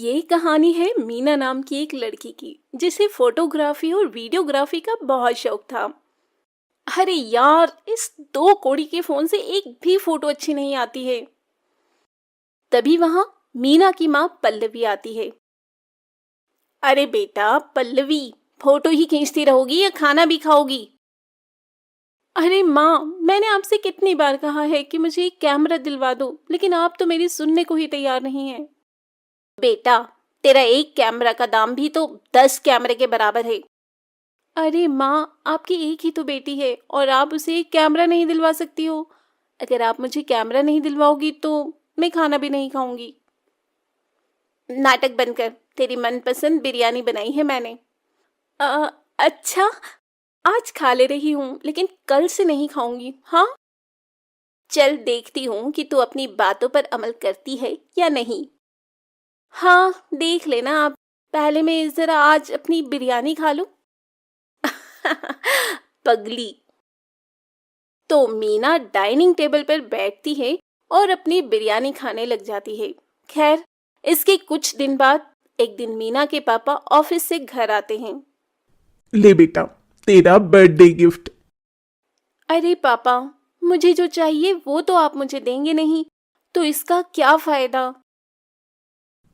ये कहानी है मीना नाम की एक लड़की की जिसे फोटोग्राफी और वीडियोग्राफी का बहुत शौक था। अरे यार, इस दो कौड़ी के फोन से एक भी फोटो अच्छी नहीं आती है। तभी वहां मीना की माँ पल्लवी आती है। अरे बेटा पल्लवी, फोटो ही खींचती रहोगी या खाना भी खाओगी? अरे माँ, मैंने आपसे कितनी बार कहा है कि मुझे एक कैमरा दिलवा दो, लेकिन आप तो मेरी सुनने को ही तैयार नहीं है। बेटा, तेरा एक कैमरा का दाम भी तो 10 कैमरे के बराबर है। अरे माँ, आपकी एक ही तो बेटी है और आप उसे एक कैमरा नहीं दिलवा सकती हो। अगर आप मुझे कैमरा नहीं दिलवाओगी तो मैं खाना भी नहीं खाऊंगी। नाटक बंद कर, तेरी मनपसंद बिरयानी बनाई है मैंने। अच्छा, आज खा ले रही हूँ लेकिन कल से नहीं खाऊंगी। हाँ, चल देखती हूँ कि तू अपनी बातों पर अमल करती है या नहीं। हाँ, देख लेना आप। पहले मैं जरा आज अपनी बिरयानी खा लूं। पगली। तो मीना डाइनिंग टेबल पर बैठती है और अपनी बिरयानी खाने लग जाती है। खैर, इसके कुछ दिन बाद एक दिन मीना के पापा ऑफिस से घर आते हैं। ले बेटा, तेरा बर्थडे गिफ्ट। अरे पापा, मुझे जो चाहिए वो तो आप मुझे देंगे नहीं, तो इसका क्या फायदा?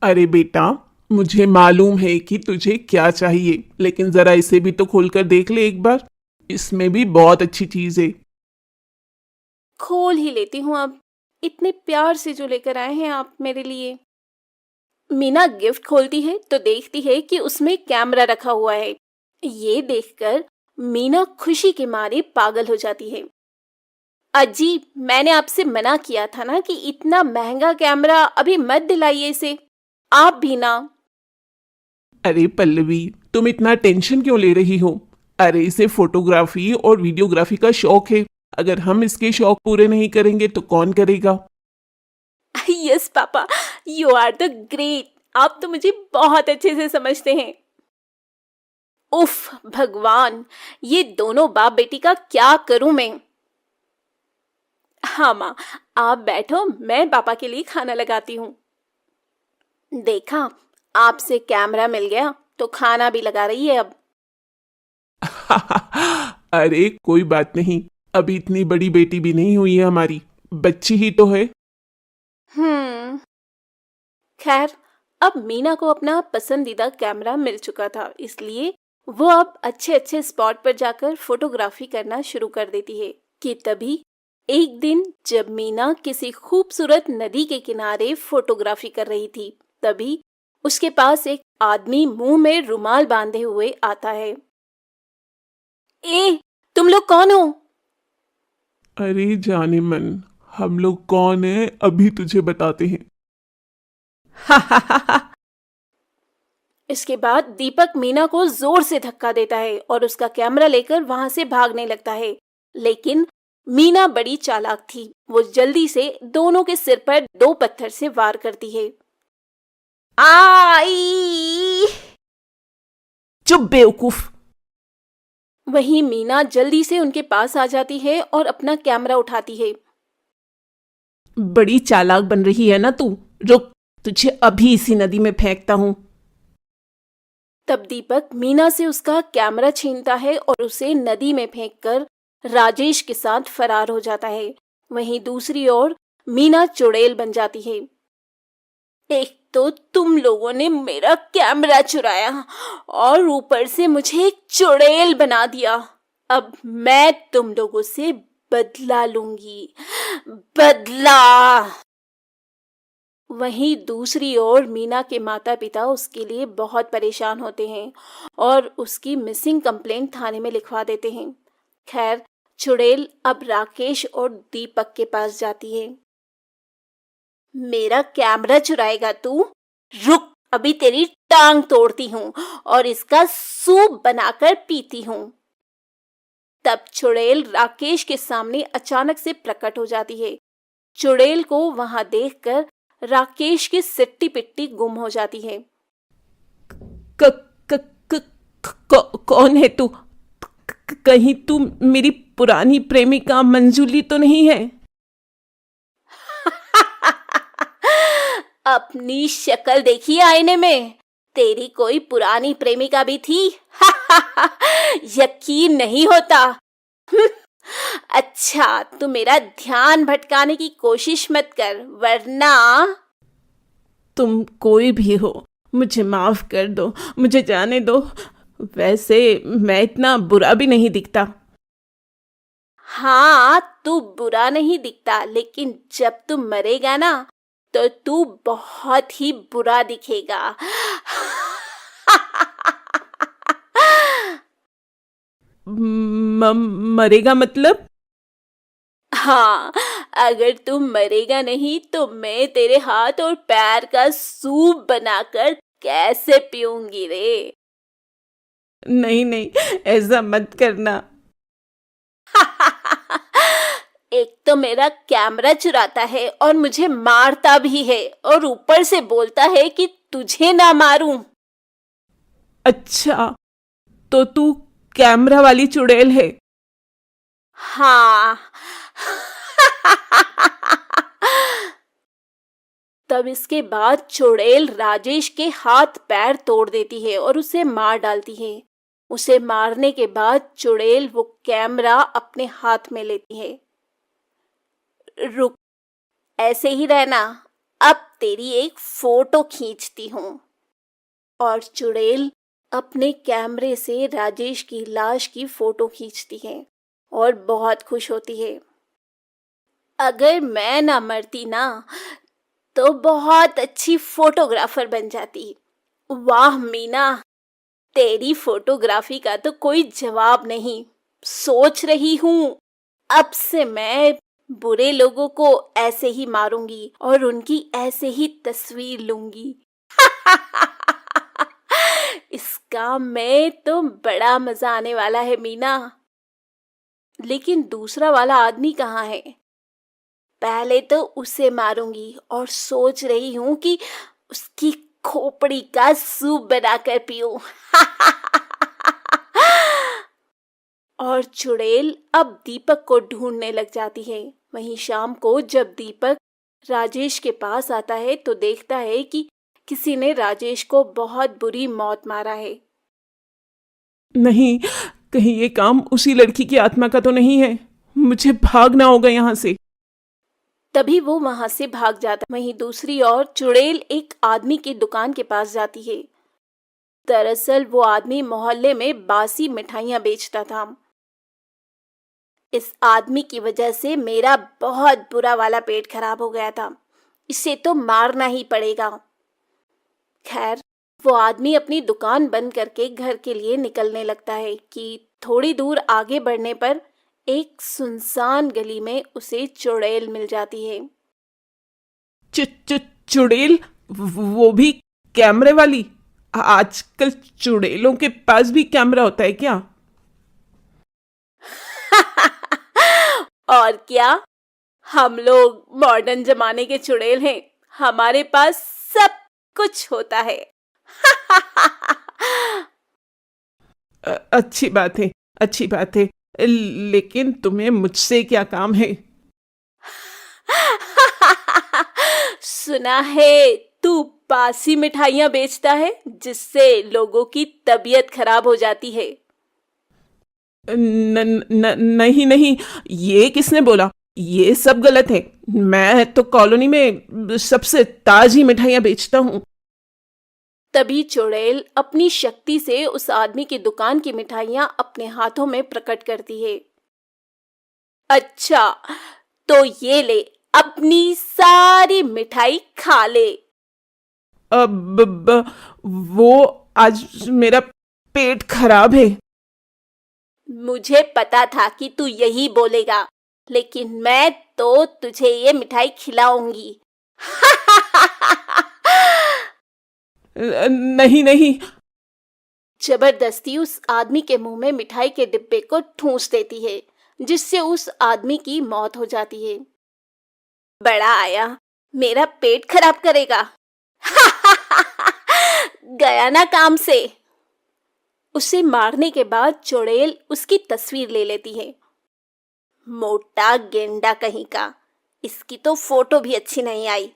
अरे बेटा, मुझे मालूम है कि तुझे क्या चाहिए, लेकिन जरा इसे भी तो खोलकर देख ले एक बार। इसमें भी बहुत अच्छी चीज है। खोल ही लेती हूँ अब। इतने प्यार से जो लेकर आए हैं आप मेरे लिए। मीना गिफ्ट खोलती है तो देखती है कि उसमें कैमरा रखा हुआ है। ये देखकर मीना खुशी के मारे पागल हो जाती है। अजी, मैंने आपसे मना किया था ना कि इतना महंगा कैमरा अभी मत दिलाइए इसे। आप भी ना। अरे पल्लवी, तुम इतना टेंशन क्यों ले रही हो? अरे इसे फोटोग्राफी और वीडियोग्राफी का शौक है। अगर हम इसके शौक पूरे नहीं करेंगे तो कौन करेगा? Yes papa, you are the great. आप तो मुझे बहुत अच्छे से समझते हैं। उफ भगवान, ये दोनों बाप बेटी का क्या करूं मैं। हाँ माँ, आप बैठो, मैं पापा के लिए खाना लगाती हूँ। देखा, आपसे कैमरा मिल गया तो खाना भी लगा रही है अब। अरे कोई बात नहीं, अभी इतनी बड़ी बेटी भी नहीं हुई है हमारी, बच्ची ही तो है। हम्म। खैर, अब मीना को अपना पसंदीदा कैमरा मिल चुका था, इसलिए वो अब अच्छे अच्छे स्पॉट पर जाकर फोटोग्राफी करना शुरू कर देती है। कि तभी एक दिन जब मीना किसी खूबसूरत नदी के किनारे फोटोग्राफी कर रही थी, तभी उसके पास एक आदमी मुंह में रुमाल बांधे हुए आता है। ए, तुम लोग कौन हो? अरे जाने मन, हम लोग कौन है अभी तुझे बताते हैं। इसके बाद दीपक मीना को जोर से धक्का देता है और उसका कैमरा लेकर वहां से भागने लगता है। लेकिन मीना बड़ी चालाक थी। वो जल्दी से दोनों के सिर पर 2 पत्थर से वार करती है। आई! चुप बेवकूफ। वहीं मीना जल्दी से उनके पास आ जाती है और अपना कैमरा उठाती है। बड़ी चालाक बन रही है ना तू। रुक, तुझे अभी इसी नदी में फेंकता हूं। तब दीपक मीना से उसका कैमरा छीनता है और उसे नदी में फेंककर राजेश के साथ फरार हो जाता है। वहीं दूसरी ओर मीना चुड़ैल बन जाती है। एक तो तुम लोगों ने मेरा कैमरा चुराया और ऊपर से मुझे एक चुड़ैल बना दिया। अब मैं तुम लोगों से बदला लूंगी, बदला। वहीं दूसरी ओर मीना के माता पिता उसके लिए बहुत परेशान होते हैं और उसकी मिसिंग कंप्लेंट थाने में लिखवा देते हैं। खैर, चुड़ैल अब राकेश और दीपक के पास जाती है। मेरा कैमरा चुराएगा तू? रुक, अभी तेरी टांग तोड़ती हूँ और इसका सूप बनाकर पीती हूँ। तब चुड़ैल राकेश के सामने अचानक से प्रकट हो जाती है। चुड़ैल को वहां देखकर राकेश की सिट्टी पिट्टी गुम हो जाती है। क, क, क, कौन है तू? कहीं तू मेरी पुरानी प्रेमिका मंजूली तो नहीं है? अपनी शक्ल देखी आईने में? तेरी कोई पुरानी प्रेमिका भी थी? यकीन नहीं होता। अच्छा, तू मेरा ध्यान भटकाने की कोशिश मत कर, वरना। तुम कोई भी हो, मुझे माफ कर दो, मुझे जाने दो। वैसे मैं इतना बुरा भी नहीं दिखता। हाँ, तू बुरा नहीं दिखता, लेकिन जब तू मरेगा ना, तो तू बहुत ही बुरा दिखेगा। मरेगा मतलब? हाँ, अगर तू मरेगा नहीं तो मैं तेरे हाथ और पैर का सूप बनाकर कैसे पीऊंगी रे? नहीं नहीं, ऐसा मत करना। एक तो मेरा कैमरा चुराता है और मुझे मारता भी है, और ऊपर से बोलता है कि तुझे ना मारूं। अच्छा, तो तू कैमरा वाली चुड़ैल है? हाँ। तब इसके बाद चुड़ैल राजेश के हाथ पैर तोड़ देती है और उसे मार डालती है। उसे मारने के बाद चुड़ैल वो कैमरा अपने हाथ में लेती है। रुक, ऐसे ही रहना, अब तेरी एक फोटो खींचती हूँ। और चुड़ैल अपने कैमरे से राजेश की लाश की फोटो खींचती है और बहुत खुश होती है। अगर मैं ना मरती ना, तो बहुत अच्छी फोटोग्राफर बन जाती। वाह मीना, तेरी फोटोग्राफी का तो कोई जवाब नहीं। सोच रही हूँ, अब से मैं बुरे लोगों को ऐसे ही मारूंगी और उनकी ऐसे ही तस्वीर लूंगी। इस काम में तो बड़ा मजा आने वाला है मीना। लेकिन दूसरा वाला आदमी कहाँ है? पहले तो उसे मारूंगी और सोच रही हूँ कि उसकी खोपड़ी का सूप बनाकर पीऊं। और चुड़ैल अब दीपक को ढूंढने लग जाती है। वहीं शाम को जब दीपक राजेश के पास आता है तो देखता है कि किसी ने राजेश को बहुत बुरी मौत मारा है। नहीं, कहीं ये काम उसी लड़की की आत्मा का तो नहीं है? मुझे भागना होगा यहाँ से। तभी वो वहां से भाग जाता। वहीं दूसरी ओर चुड़ैल एक आदमी की दुकान के पास जाती है। दरअसल वो आदमी मोहल्ले में बासी मिठाइयां बेचता था। इस आदमी की वजह से मेरा बहुत बुरा वाला पेट खराब हो गया था। इसे तो मारना ही पड़ेगा। खैर, वो आदमी अपनी दुकान बंद करके घर के लिए निकलने लगता है कि थोड़ी दूर आगे बढ़ने पर एक सुनसान गली में उसे चुड़ैल मिल जाती है। चुड़ैल? वो भी कैमरे वाली? आजकल चुड़ैलों के पास भी कैमरा होता है क्या? और क्या, हम लोग मॉडर्न जमाने के चुड़ैल हैं। हमारे पास सब कुछ होता है। अच्छी बात है, अच्छी बात है। लेकिन तुम्हें मुझसे क्या काम है? सुना है तू बासी मिठाइयां बेचता है, जिससे लोगों की तबीयत खराब हो जाती है। नहीं नहीं, ये किसने बोला? ये सब गलत है। मैं तो कॉलोनी में सबसे ताजी मिठाइयां बेचता हूँ। तभी चुड़ैल अपनी शक्ति से उस आदमी की दुकान की मिठाइयां अपने हाथों में प्रकट करती है। अच्छा, तो ये ले, अपनी सारी मिठाई खा ले। अब वो आज मेरा पेट खराब है। मुझे पता था कि तू यही बोलेगा, लेकिन मैं तो तुझे ये मिठाई खिलाऊंगी। नहीं नहीं। जबरदस्ती उस आदमी के मुंह में मिठाई के डिब्बे को ठूंस देती है, जिससे उस आदमी की मौत हो जाती है। बड़ा आया, मेरा पेट खराब करेगा। गया ना काम से। उसे मारने के बाद चुड़ैल उसकी तस्वीर ले लेती है। मोटा गेंडा कहीं का, इसकी तो फोटो भी अच्छी नहीं आई।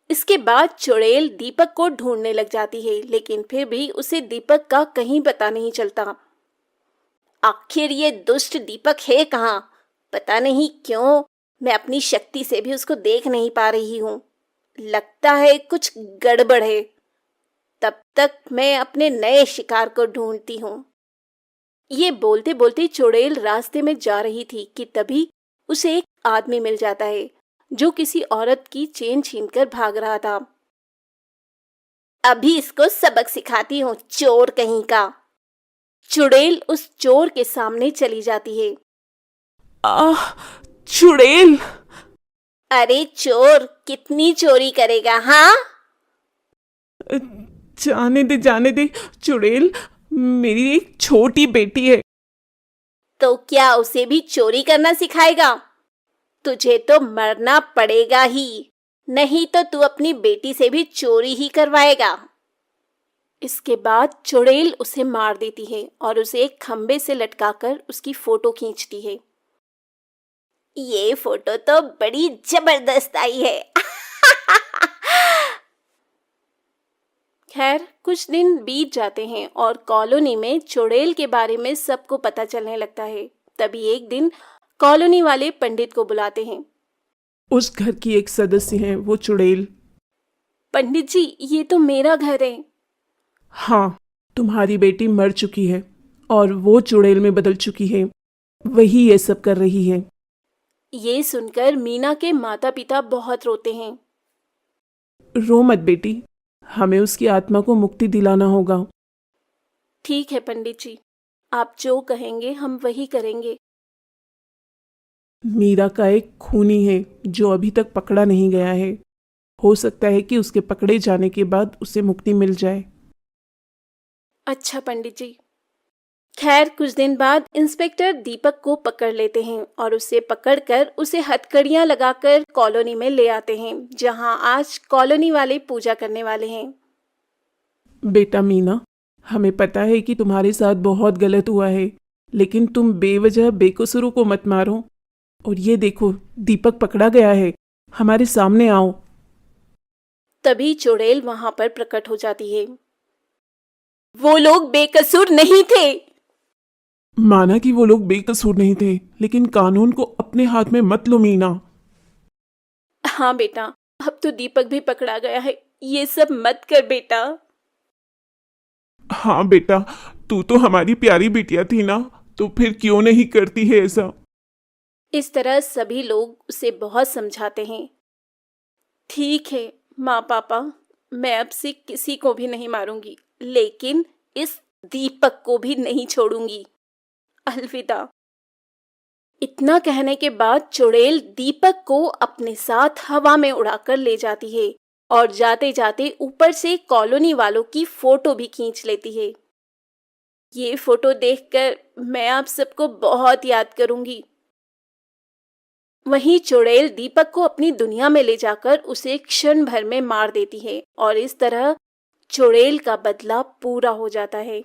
इसके बाद चुड़ैल दीपक को ढूंढने लग जाती है, लेकिन फिर भी उसे दीपक का कहीं पता नहीं चलता। आखिर ये दुष्ट दीपक है कहाँ? पता नहीं क्यों मैं अपनी शक्ति से भी उसको देख नहीं पा रही हूँ। लगता है कुछ गड़बड़ है। तब तक मैं अपने नए शिकार को ढूंढती हूँ। ये बोलते बोलते चुड़ैल रास्ते में जा रही थी कि तभी उसे एक आदमी मिल जाता है जो किसी औरत की चेन छीनकर भाग रहा था। अभी इसको सबक सिखाती हूँ, चोर कहीं का। चुड़ैल उस चोर के सामने चली जाती है। आह, चुड़ैल! अरे चोर, कितनी चोरी करेगा हाँ? जाने दे चुड़ैल, मेरी एक छोटी बेटी है। तो क्या उसे भी चोरी करना सिखाएगा? तुझे तो मरना पड़ेगा ही, नहीं तो तू अपनी बेटी से भी चोरी ही करवाएगा। इसके बाद चुड़ैल उसे मार देती है और उसे एक खंबे से लटकाकर उसकी फोटो खींचती है। ये फोटो तो बड़ी जबरदस्त आई है। खैर, कुछ दिन बीत जाते हैं और कॉलोनी में चुड़ैल के बारे में सबको पता चलने लगता है। तभी एक दिन कॉलोनी वाले पंडित को बुलाते हैं। उस घर की एक सदस्य है वो चुड़ैल। पंडित जी, ये तो मेरा घर है। हाँ, तुम्हारी बेटी मर चुकी है और वो चुड़ैल में बदल चुकी है। वही ये सब कर रही है। ये सुनकर मीना के माता पिता बहुत रोते हैं। रो मत बेटी, हमें उसकी आत्मा को मुक्ति दिलाना होगा। ठीक है पंडित जी, आप जो कहेंगे हम वही करेंगे। मीरा का एक खूनी है जो अभी तक पकड़ा नहीं गया है। हो सकता है कि उसके पकड़े जाने के बाद उसे मुक्ति मिल जाए। अच्छा पंडित जी। खैर, कुछ दिन बाद इंस्पेक्टर दीपक को पकड़ लेते हैं और उसे पकड़कर उसे हथकड़ियां लगाकर कॉलोनी में ले आते हैं, जहां आज कॉलोनी वाले पूजा करने वाले हैं। बेटा मीना, हमें पता है कि तुम्हारे साथ बहुत गलत हुआ है, लेकिन तुम बेवजह बेकसूरों को मत मारो। और ये देखो, दीपक पकड़ा गया है, हमारे सामने आओ। तभी चुड़ैल वहां पर प्रकट हो जाती है। वो लोग बेकसूर नहीं थे। माना कि वो लोग बेकसूर नहीं थे, लेकिन कानून को अपने हाथ में मत लो मीना। हाँ बेटा, अब तो दीपक भी पकड़ा गया है, ये सब मत कर बेटा। हाँ बेटा, तू तो हमारी प्यारी बिटिया थी ना, तो फिर क्यों नहीं करती है ऐसा? इस तरह सभी लोग उसे बहुत समझाते हैं। ठीक है माँ पापा, मैं अब से किसी को भी नहीं मारूंगी, लेकिन इस दीपक को भी नहीं छोड़ूंगी। अलविदा। इतना कहने के बाद चुड़ैल दीपक को अपने साथ हवा में उड़ाकर ले जाती है और जाते जाते ऊपर से कॉलोनी वालों की फोटो भी खींच लेती है। ये फोटो देखकर मैं आप सबको बहुत याद करूंगी। वहीं चुड़ैल दीपक को अपनी दुनिया में ले जाकर उसे क्षण भर में मार देती है और इस तरह चुड़ैल का बदला पूरा हो जाता है।